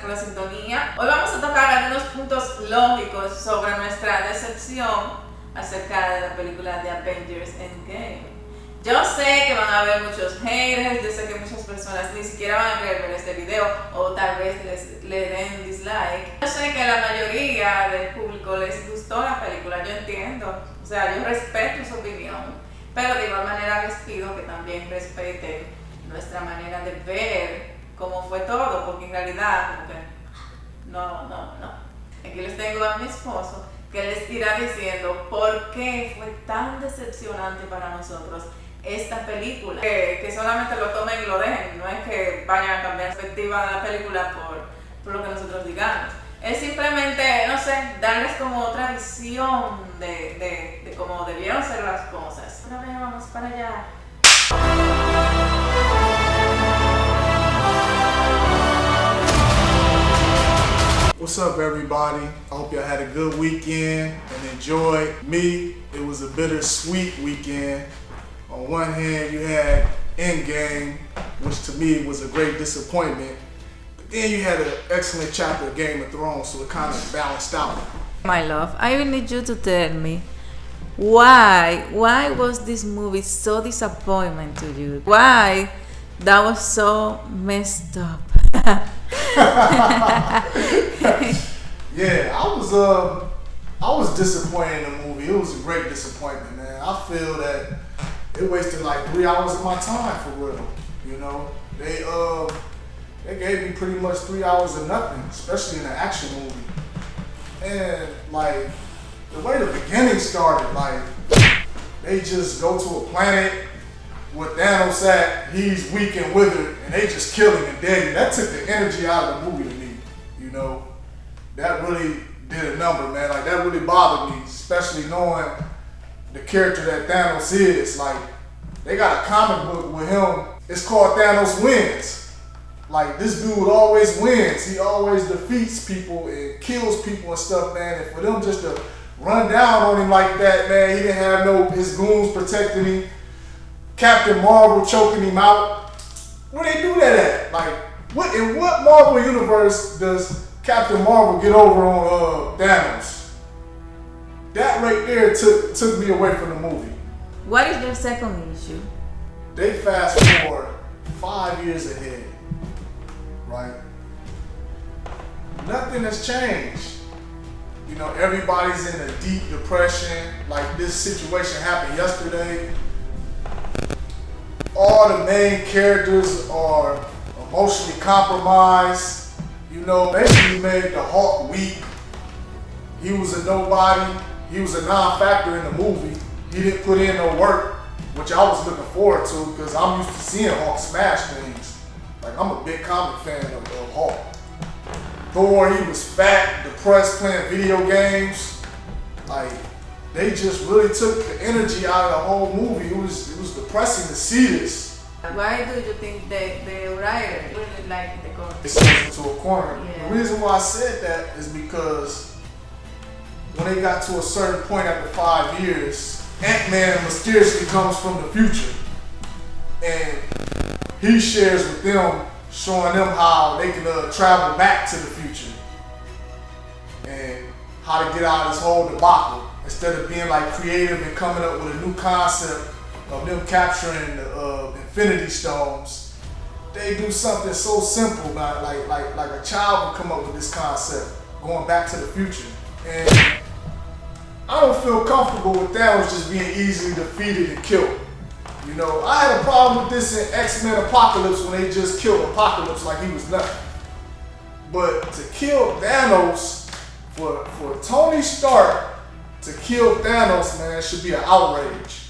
por la sintonía. Hoy vamos a tocar algunos puntos lógicos sobre nuestra decepción acerca de la película de Avengers EndGame. Yo sé que van a haber muchos haters, yo sé que muchas personas ni siquiera van a querer ver este video o tal vez le den dislike. Yo sé que a la mayoría del público les gustó la película, yo entiendo, o sea, yo respeto su opinión, pero de igual manera les pido que también respeten nuestra manera de ver cómo fue todo, porque en realidad como que no. Aquí les tengo a mi esposo que les irá diciendo por qué fue tan decepcionante para nosotros esta película. Que solamente lo tomen y lo dejen, no es que vayan a cambiar la perspectiva de la película por lo que nosotros digamos. Es simplemente, no sé, darles como otra visión de cómo debieron ser las cosas. Ahora bien, vamos para allá. What's up, everybody? I hope y'all had a good weekend and enjoyed. Me, it was a bittersweet weekend. On one hand, you had EndGame, which to me was a great disappointment. But then you had an excellent chapter of Game of Thrones, so it kind of balanced out. My love, I will need you to tell me why was this movie so disappointment to you? Why that was so messed up? Yeah, I was disappointed in the movie. It was a great disappointment, man. I feel that it wasted like 3 hours of my time for real. You know, they gave me pretty much 3 hours of nothing, especially in an action movie. And like the way the beginning started, like they just go to a planet with Thanos at, he's weak and withered, and they just kill him and dead him. That took the energy out of the movie to me, you know. That really did a number, man. Like, that really bothered me, especially knowing the character that Thanos is. Like, they got a comic book with him. It's called Thanos Wins. Like, this dude always wins. He always defeats people and kills people and stuff, man. And for them just to run down on him like that, man, he didn't have his goons protecting him. Captain Marvel choking him out. Where they do that at? Like, in what Marvel universe does Captain Marvel get over on Thanos? That right there took me away from the movie. What is your second issue? They fast forward 5 years ahead, right? Nothing has changed. You know, everybody's in a deep depression. Like, this situation happened yesterday. All the main characters are emotionally compromised. You know, basically made the Hulk weak. He was a nobody. He was a non-factor in the movie. He didn't put in no work, which I was looking forward to because I'm used to seeing Hulk smash things. Like, I'm a big comic fan of Hulk. Thor, he was fat, depressed, playing video games. Like, they just really took the energy out of the whole movie. It was depressing to see this. Why do you think the writer really liked the comic? It sent into a corner. Yeah. The reason why I said that is because when they got to a certain point after 5 years, Ant-Man mysteriously comes from the future. And he shares with them, showing them how they can travel back to the future. And how to get out of this whole debacle. Instead of being like creative and coming up with a new concept of them capturing the Infinity Stones, they do something so simple, like a child would come up with this concept, going back to the future. And I don't feel comfortable with Thanos just being easily defeated and killed. You know, I had a problem with this in X-Men Apocalypse when they just killed Apocalypse like he was nothing. But to kill Thanos, for Tony Stark to kill Thanos, man, should be an outrage.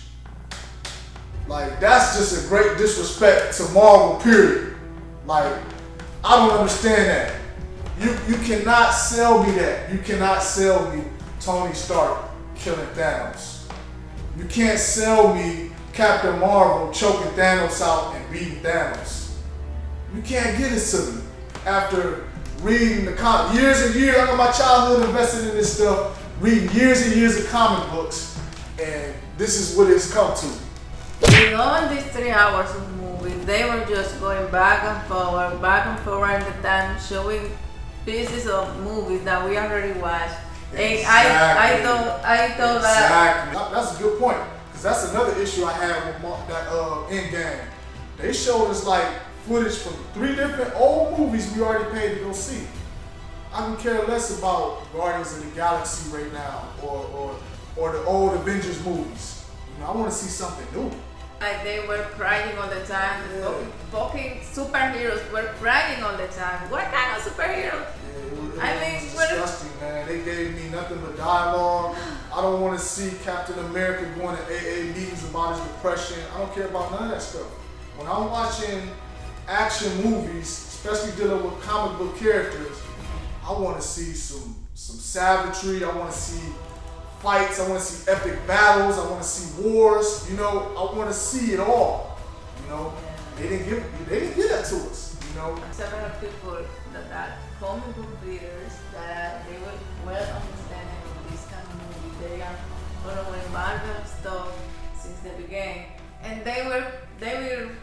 Like, that's just a great disrespect to Marvel, period. Like, I don't understand that. You cannot sell me that. You cannot sell me Tony Stark killing Thanos. You can't sell me Captain Marvel choking Thanos out and beating Thanos. You can't get it to me. After reading the years and years, I got my childhood invested in this stuff, reading years and years of comic books, and this is what it's come to. In all these 3 hours of movie, they were just going back and forward in the time, showing pieces of movies that we already watched. Exactly. And I thought exactly. That's a good point, because that's another issue I had with that EndGame. They showed us like footage from 3 different old movies we already paid to go see. I can care less about Guardians of the Galaxy right now, or the old Avengers movies. You know, I want to see something new. Like they were crying all the time. Yeah. Fucking superheroes were crying all the time. What kind of superheroes? Yeah, it was disgusting, man. They gave me nothing but dialogue. I don't want to see Captain America going to AA meetings about his depression. I don't care about none of that stuff. When I'm watching action movies, especially dealing with comic book characters, I want to see some savagery. I want to see fights. I want to see epic battles. I want to see wars. You know, I want to see it all. You know, they didn't give that to us. You know, several people that comic book readers that they were well understanding of this kind of movie. They are following Marvel stuff since the beginning, and they were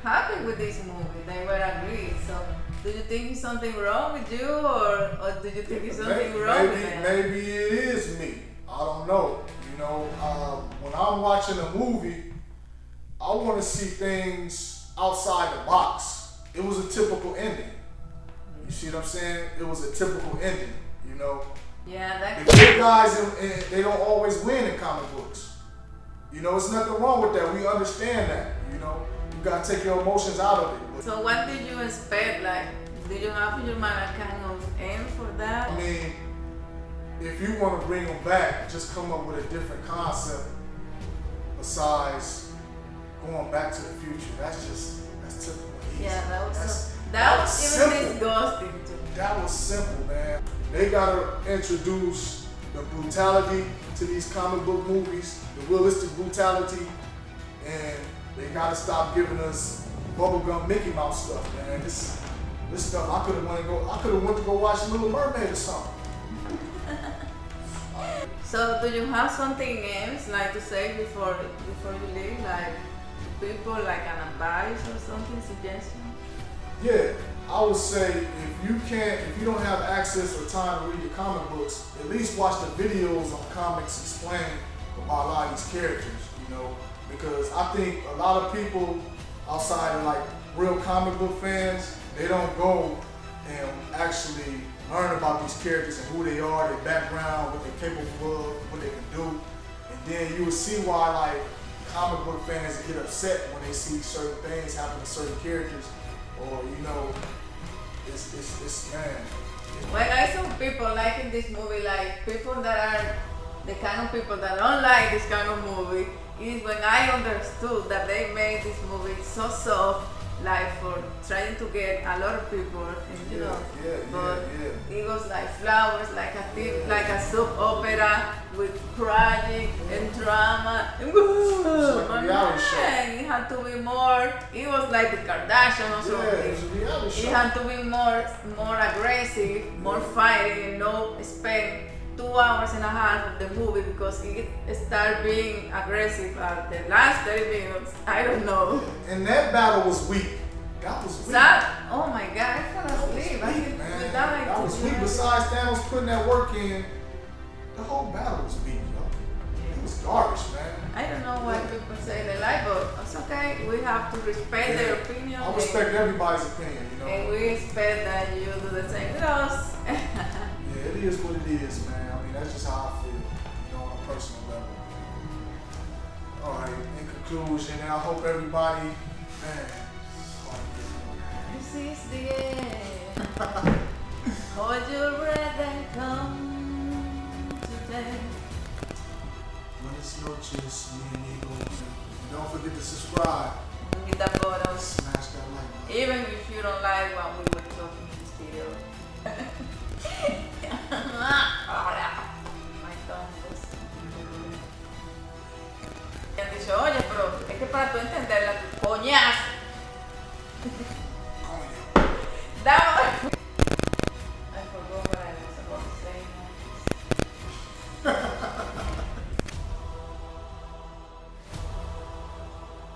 happy with this movie. They were agreed. So, do you think it's something wrong with you, or do you think it's something wrong with them? Maybe it is me. I don't know. You know, when I'm watching a movie, I want to see things outside the box. It was a typical ending. You see what I'm saying? It was a typical ending. You know. Yeah, the good guys, they don't always win in comic books. You know, it's nothing wrong with that. We understand that. You know, you gotta take your emotions out of it. So what did you expect? Like, did you have in your mind a kind of aim for that? I mean, if you want to bring them back, just come up with a different concept besides going back to the future. That's typical. Easy. Yeah, that was even simple. Disgusting too. That was simple, man. They gotta introduce the brutality to these comic book movies, the realistic brutality, and they gotta stop giving us bubblegum Mickey Mouse stuff, man. This stuff I could have went to go watch Little Mermaid or something. So do you have something else like to say before you leave, like to people, like an advice or something, suggestion? Yeah, I would say if you don't have access or time to read the comic books, at least watch the videos on comics explain about a lot of these characters, you know, because I think a lot of people outside of like real comic book fans, they don't go and actually learn about these characters and who they are, their background, what they're capable of, what they can do. And then you will see why like comic book fans get upset when they see certain things happen to certain characters, or you know, it's man. Well, I saw people liking this movie, like people that are the kind of people that don't like this kind of movie, is when I understood that they made this movie so soft, like for trying to get a lot of people, and you know, but it was like flowers, like a soap opera with crying and drama. And it had to be more. It was like the Kardashians or something. It was a reality show. It had to be more aggressive, more fighting, and no spend 2 hours and a half of the movie because it started being aggressive at the last 30 minutes. I don't know. And that battle was weak. That was weak. Oh my God, I fell asleep. That was weak. Besides Thanos putting that work in, the whole battle was weak, yo. It was garbage, man. I don't know why people say they like, but it's okay. We have to respect their opinion. I respect everybody's opinion, you know. And we expect that you do the same with us. Yeah, it is what it is, man. I mean, that's just how I feel, you know, on a personal level. All right, in conclusion, I hope everybody, man. This is the end. Hold your breath and come today. Buenas noches, mi amigo. Don't forget to subscribe. Hit that button. Smash that like button. Even if you don't like what we were talking in this video. My tongue was... Y han dicho, oye, pero es que para tú entenderla, coñazo.